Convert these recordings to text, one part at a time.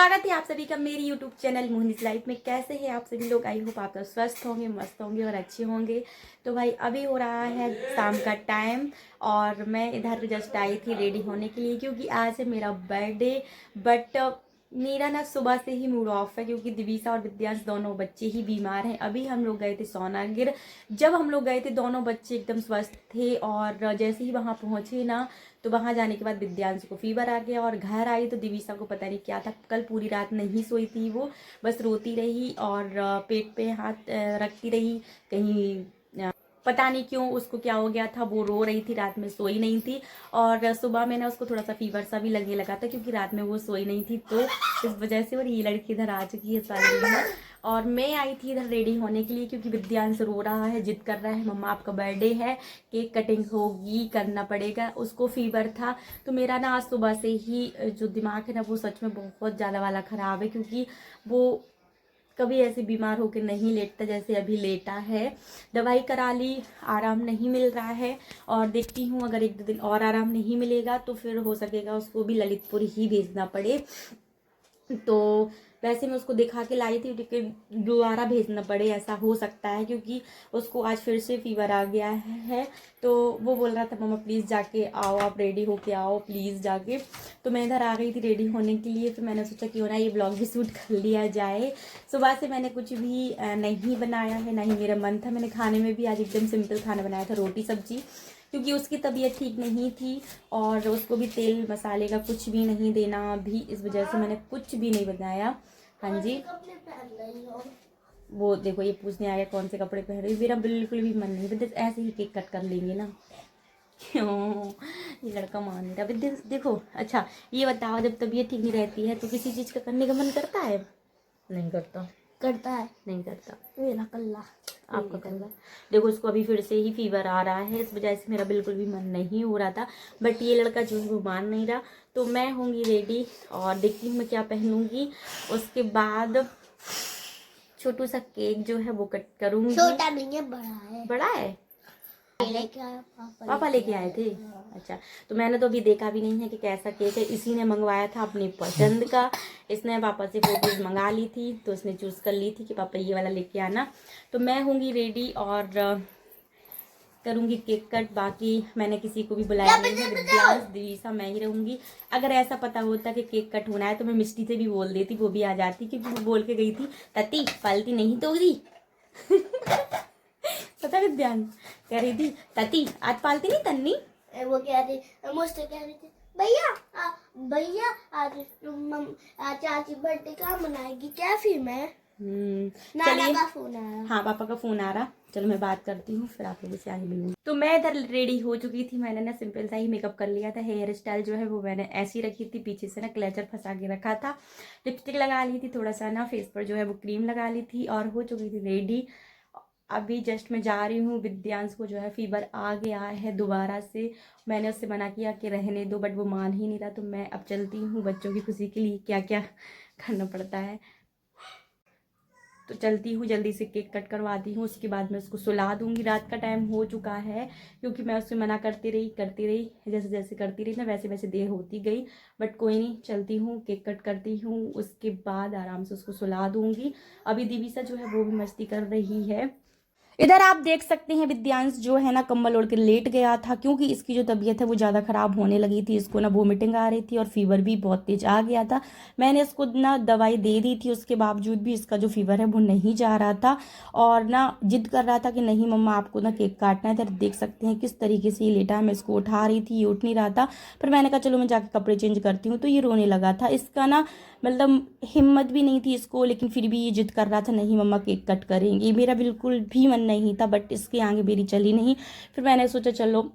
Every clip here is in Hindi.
स्वागत है आप सभी का मेरी यूट्यूब चैनल मोहनीस लाइफ में। कैसे हैं आप सभी लोग? आई होप आप लोग स्वस्थ होंगे, मस्त होंगे और अच्छे होंगे। तो भाई अभी हो रहा है शाम का टाइम और मैं इधर जस्ट आई थी रेडी होने के लिए, क्योंकि आज है मेरा बर्थडे। बट मेरा ना सुबह से ही मूड ऑफ है, क्योंकि दिवीसा और विद्यांश दोनों बच्चे ही बीमार हैं। अभी हम लोग गए थे सोनागिर। जब हम लोग गए थे दोनों बच्चे एकदम स्वस्थ थे, और जैसे ही वहाँ पहुँचे ना, तो वहाँ जाने के बाद विद्यांश को फीवर आ गया और घर आई तो दिवीसा को पता नहीं क्या था। कल पूरी रात नहीं सोई थी वो, बस रोती रही और पेट पे हाथ रखती रही। कहीं पता नहीं क्यों उसको क्या हो गया था, वो रो रही थी, रात में सोई नहीं थी। और सुबह में ना उसको थोड़ा सा फीवर सा भी लगने लगा था, क्योंकि रात में वो सोई नहीं थी, तो इस वजह से। और ये लड़की इधर आ चुकी है सारी में, और मैं आई थी इधर रेडी होने के लिए, क्योंकि विद्यांश रो रहा है, जिद कर रहा है मम्मा आपका बर्थडे है, केक कटिंग होगी, करना पड़ेगा। उसको फीवर था। तो मेरा ना आज सुबह से ही जो दिमाग है ना, वो सच में बहुत ज़्यादा वाला ख़राब है, क्योंकि वो कभी ऐसे बीमार होकर नहीं लेटता जैसे अभी लेटा है। दवाई करा ली, आराम नहीं मिल रहा है, और देखती हूँ अगर एक दो दिन और आराम नहीं मिलेगा तो फिर हो सकेगा उसको भी ललितपुर ही भेजना पड़े। तो वैसे मैं उसको दिखा के लाई थी, टिकट दोबारा भेजना पड़े ऐसा हो सकता है, क्योंकि उसको आज फिर से फीवर आ गया है। तो वो बोल रहा था मम्मा प्लीज़ जाके आओ, आप रेडी होके आओ प्लीज़ जाके। तो मैं इधर आ गई थी रेडी होने के लिए। फिर मैंने सोचा क्यों ना ये ब्लॉग भी शूट कर लिया जाए। सुबह से मैंने कुछ भी नहीं बनाया है, ना ही मेरा मन था। मैंने खाने में भी आज एकदम सिंपल खाना बनाया था, रोटी सब्जी, क्योंकि उसकी तबीयत ठीक नहीं थी और उसको भी तेल मसाले का कुछ भी नहीं देना भी, इस वजह से मैंने कुछ भी नहीं बनाया। हाँ जी, वो देखो ये पूछने आ गया कौन से कपड़े पहन रही। मेरा बिल्कुल भी मन नहीं, विद्या ऐसे ही केक कट कर लेंगे ना। क्यों ये लड़का मान नहीं रहा। विद्या देखो, अच्छा ये बताओ, जब तबीयत ठीक नहीं रहती है तो किसी चीज़ का करने का मन करता है? नहीं करता। करता है? नहीं करता। मेरा कल्ला आपका कल्ला। देखो उसको अभी फिर से ही फीवर आ रहा है, इस वजह से मेरा बिल्कुल भी मन नहीं हो रहा था। बट ये लड़का जो है वो मान नहीं रहा। तो मैं होंगी रेडी और देखती हूँ मैं क्या पहनूंगी। उसके बाद छोटू सा केक जो है वो कट करूंगी। छोटा नहीं है, बड़ा है। बड़ा है? लेके आया पापा लेके आए थे? अच्छा, तो मैंने तो अभी देखा भी नहीं है कि कैसा केक है। इसी ने मंगवाया था अपनी पसंद का। इसने पापा से फोटोज मंगा ली थी, तो इसने चूज कर ली थी कि पापा ये वाला लेके आना। तो मैं होंगी रेडी और करूंगी केक कट। बाकी मैंने किसी को भी बुलाया नहीं है, विद्यांश दिवीसा मैं ही रहूंगी। अगर ऐसा पता होता कि केक कट होना है तो मैं मिष्टी से भी बोल देती, वो भी आ जाती, क्योंकि वो बोल के गई थी तती पालती नहीं तोड़ी। पता विद्यांश कह रही थी तती आज पालती नहीं तन्नी। वो कह रही मुझसे कह रही थी भैया भैया आज चाची बर्थडे कहाँ मनाएगी क्या? फिर मैं नाना का फोन आया। हाँ पापा का फोन आ रहा। चलो मैं बात करती हूँ, फिर आप लोगों से आगे मिलूंगी। तो मैं इधर रेडी हो चुकी थी। मैंने ना सिंपल सा ही मेकअप कर लिया था। हेयर स्टाइल जो है वो मैंने ऐसी रखी थी, पीछे से ना क्लेचर फंसा के रखा था। लिपस्टिक लगा ली थी, थोड़ा सा ना फेस पर जो है वो क्रीम लगा ली थी, और हो चुकी थी रेडी। अभी जस्ट मैं जा रही हूँ। विद्यांश को जो है फीवर आ गया है दोबारा से। मैंने उससे मना किया कि रहने दो, बट वो मान ही नहीं रहा। तो मैं अब चलती हूँ, बच्चों की खुशी के लिए क्या क्या करना पड़ता है। तो चलती हूँ, जल्दी से केक कट करवाती हूँ, उसके बाद मैं उसको सुला दूँगी। रात का टाइम हो चुका है, क्योंकि मैं उससे मना करती रही जैसे जैसे करती रही ना, वैसे वैसे देर होती गई। बट कोई नहीं, चलती हूँ, केक कट करती हूँ, उसके बाद आराम से उसको सुला दूँगी। अभी दिवीसा जो है वो भी मस्ती कर रही है। इधर आप देख सकते हैं विद्यांश जो है ना कंबल ओढ़ के लेट गया था, क्योंकि इसकी जो तबीयत है वो ज़्यादा ख़राब होने लगी थी। इसको ना वोमिटिंग आ रही थी और फीवर भी बहुत तेज आ गया था। मैंने इसको ना दवाई दे दी थी, उसके बावजूद भी इसका जो फीवर है वो नहीं जा रहा था, और ना जिद कर रहा था कि नहीं मम्मा आपको ना केक काटना है। इधर देख सकते हैं किस तरीके से ये लेटा है। मैं इसको उठा रही थी, ये उठ नहीं रहा था। फिर मैंने कहा चलो मैं जाके कपड़े चेंज करती हूँ, तो ये रोने लगा था। इसका ना मतलब हिम्मत भी नहीं थी इसको, लेकिन फिर भी ये जिद कर रहा था नहीं मम्मा केक कट करेंगे। मेरा बिल्कुल भी मन नहीं था, बट इसके आगे मेरी चली नहीं। फिर मैंने सोचा चलो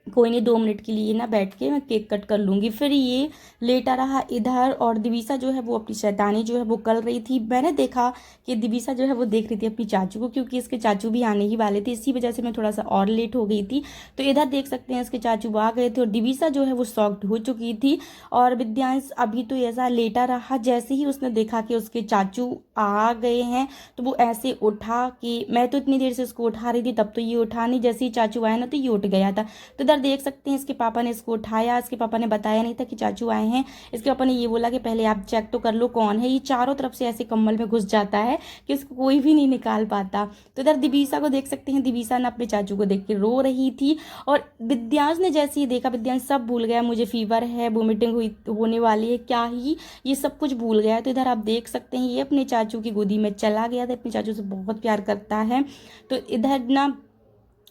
कोई नहीं, 2 मिनट के लिए ना बैठ के मैं केक कट कर लूँगी। फिर ये लेटा रहा इधर, और दिवीसा जो है वो अपनी शैतानी जो है वो कर रही थी। मैंने देखा कि दिवीसा जो है वो देख रही थी अपनी चाचू को, क्योंकि इसके चाचू भी आने ही वाले थे, इसी वजह से मैं थोड़ा सा और लेट हो गई थी। तो इधर देख सकते हैं इसके चाचू आ गए थे, और दिवीसा जो है वो शॉक्ड हो चुकी थी। और विद्यांश अभी तो ऐसा लेटा रहा, जैसे ही उसने देखा कि उसके चाचू आ गए हैं तो वो ऐसे उठा कि मैं तो इतनी देर से उसको उठा रही थी, तब तो ये उठा नहीं। जैसे ही चाचू आया ना तो ये उठ गया था। तो इधर देख सकते हैं इसके पापा ने इसको उठाया, इसके पापा ने बताया नहीं था कि चाचू आए हैं। इसके पापा ने ये बोला कि पहले आप चेक तो कर लो कौन है। ये चारों तरफ से ऐसे कम्बल में घुस जाता है कि उसको कोई भी नहीं निकाल पाता। तो इधर दिवीसा को देख सकते हैं, दिवीसा ने अपने चाचू को देख के रो रही थी। और विद्यांश ने जैसे ही देखा, विद्यांश सब भूल गया, मुझे फीवर है, वोमिटिंग होने वाली है, क्या ही ये सब कुछ भूल गया। तो इधर आप देख सकते हैं ये अपने चाचू की गोदी में चला गया था। अपने चाचू से बहुत प्यार करता है। तो इधर ना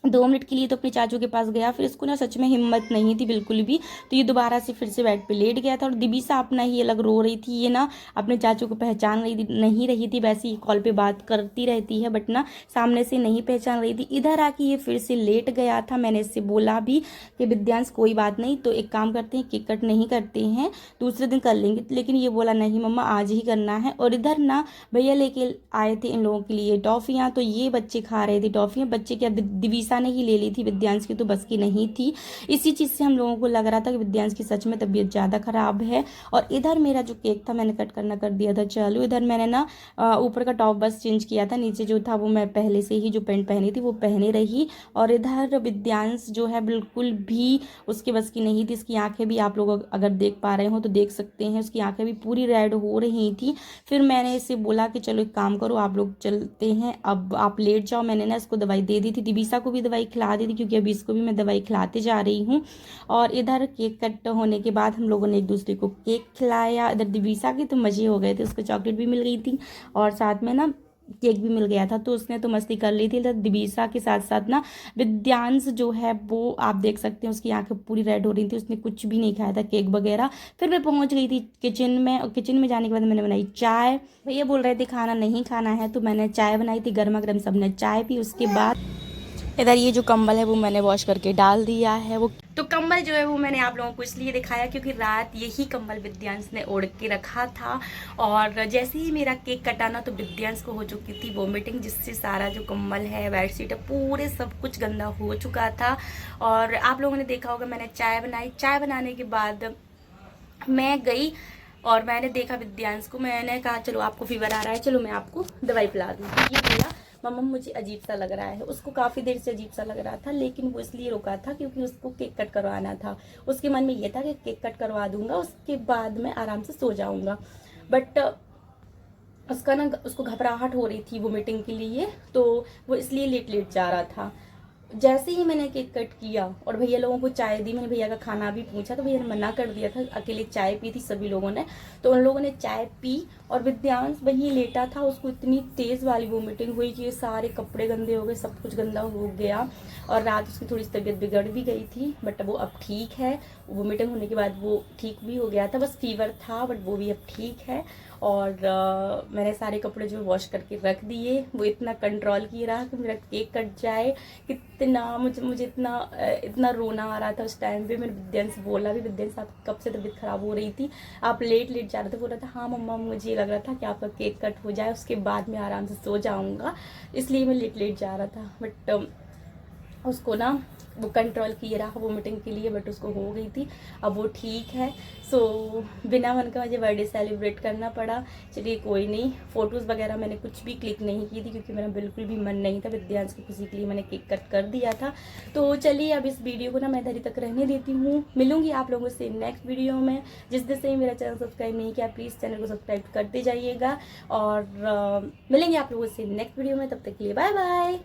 2 मिनट के लिए तो अपने चाचू के पास गया, फिर इसको ना सच में हिम्मत नहीं थी बिल्कुल भी। तो ये दोबारा से फिर से बेड पे लेट गया था। और दिवीसा अपना ही अलग रो रही थी। ये ना अपने चाचू को पहचान नहीं रही थी। वैसे ही कॉल पे बात करती रहती है बट ना सामने से नहीं पहचान रही थी। इधर आके ये फिर से लेट गया था। मैंने इससे बोला भी कि विद्यांश कोई बात नहीं, तो एक काम करते हैं, केक कट नहीं करते हैं, दूसरे दिन कर लेंगे। लेकिन ये बोला नहीं मम्मा आज ही करना है। और इधर ना भैया लेके आए थे इन लोगों के लिए टॉफ़ियाँ, तो ये बच्चे खा रहे थे टॉफ़ियाँ। बच्चे क्या दिवीसा ने ही ले ली थी, विद्यांश की तो बस की नहीं थी। इसी चीज़ से हम लोगों को लग रहा था कि विद्यांश की सच में तबीयत ज़्यादा ख़राब है। और इधर मेरा जो केक था मैंने कट करना कर दिया था चालू। इधर मैंने ना ऊपर का टॉप बस चेंज किया था, नीचे जो था वो मैं पहले से ही जो पैंट पहनी थी वो पहने रही। और इधर विद्यांश जो है बिल्कुल भी उसकी बस की नहीं थी। इसकी आंखें भी आप लोग अगर देख पा रहे हो तो देख सकते हैं, उसकी आंखें भी पूरी रेड हो रही थी। फिर मैंने इसे बोला कि चलो एक काम करो, आप लोग चलते हैं, अब आप लेट जाओ। मैंने ना इसको दवाई दे दी थी, दिवीसा को भी दवाई खिला दी थी, क्योंकि अभी इसको भी मैं दवाई खिलाते जा रही हूँ। और इधर केक कट होने के बाद हम लोगों ने एक दूसरे को केक खिलाया। इधर दिवीसा के तो मज़े हो गए थे, उसको चॉकलेट भी मिल गई थी और साथ में ना केक भी मिल गया था, तो उसने तो मस्ती कर ली थी। इधर दिवीसा के साथ साथ ना विद्यांश जो है वो आप देख सकते हैं, उसकी आंखें पूरी रेड हो रही थी, उसने कुछ भी नहीं खाया था केक वगैरह। फिर मैं पहुंच गई थी किचन में, और किचन में जाने के बाद मैंने बनाई चाय। भैया बोल रहे थे खाना नहीं खाना है, तो मैंने चाय बनाई थी गर्मा गर्म, सबने चाय पी। उसके बाद इधर ये जो कंबल है वो मैंने वॉश करके डाल दिया है। वो तो कंबल जो है वो मैंने आप लोगों को इसलिए दिखाया क्योंकि रात यही कंबल विद्यांश ने ओढ़ के रखा था। और जैसे ही मेरा केक कटाना तो विद्यांश को हो चुकी थी वोमिटिंग, जिससे सारा जो कंबल है, बेडशीट है, पूरे सब कुछ गंदा हो चुका था। और आप लोगों ने देखा होगा मैंने चाय बनाई। चाय बनाने के बाद मैं गई और मैंने देखा विद्यांश को। मैंने कहा चलो आपको फीवर आ रहा है, चलो मैं आपको दवाई पिला दूँ। ये बोला मम्मा मुझे अजीब सा लग रहा है। उसको काफ़ी देर से अजीब सा लग रहा था, लेकिन वो इसलिए रुका था क्योंकि उसको केक कट करवाना था। उसके मन में ये था कि केक कट करवा दूंगा, उसके बाद मैं आराम से सो जाऊंगा। बट उसको घबराहट हो रही थी वोमिटिंग के लिए, तो वो इसलिए लेट लेट जा रहा था। जैसे ही मैंने केक कट किया और भैया लोगों को चाय दी, मैंने भैया का खाना भी पूछा तो भैया ने मना कर दिया था, अकेले चाय पी थी सभी लोगों ने। तो उन लोगों ने चाय पी और विद्यांश वहीं लेटा था। उसको इतनी तेज़ वाली वोमिटिंग हुई कि सारे कपड़े गंदे हो गए, सब कुछ गंदा हो गया। और रात उसकी थोड़ी सी तबीयत बिगड़ भी गई थी, बट वो अब ठीक है। वोमिटिंग होने के बाद वो ठीक भी हो गया था, बस फीवर था, बट वो भी अब ठीक है। और मैंने सारे कपड़े जो वॉश करके रख दिए। वो इतना कंट्रोल किए रहा कि मेरा केक कट जाए। कितना मुझे इतना रोना आ रहा था उस टाइम पे। मैंने विद्यांश से बोला भी, विद्यांश आप कब से तबीयत ख़राब हो रही थी, आप लेट जा रहे थे। बोल रहा था हाँ मम्मा मुझे लग रहा था कि आपका केक कट हो जाए, उसके बाद मैं आराम से सो जाऊँगा, इसलिए मैं लेट जा रहा था। बट उसको ना वो कंट्रोल किए रहा वोमिटिंग के लिए, बट उसको हो गई थी, अब वो ठीक है। सो बिना मन का मुझे बर्थडे सेलिब्रेट करना पड़ा। चलिए कोई नहीं, फ़ोटोज़ वगैरह मैंने कुछ भी क्लिक नहीं की थी क्योंकि मेरा बिल्कुल भी मन नहीं था। विद्यांश की खुशी के लिए मैंने केक कट कर दिया था। तो चलिए अब इस वीडियो को ना मैं इधर तक रहने देती हूँ। मिलूंगी आप लोगों से नेक्स्ट वीडियो में। जिस दिन से मेरा चैनल सब्सक्राइब नहीं किया प्लीज़ चैनल को सब्सक्राइब करते जाइएगा। और मिलेंगे आप लोगों से नेक्स्ट वीडियो में, तब तक के लिए बाय बाय।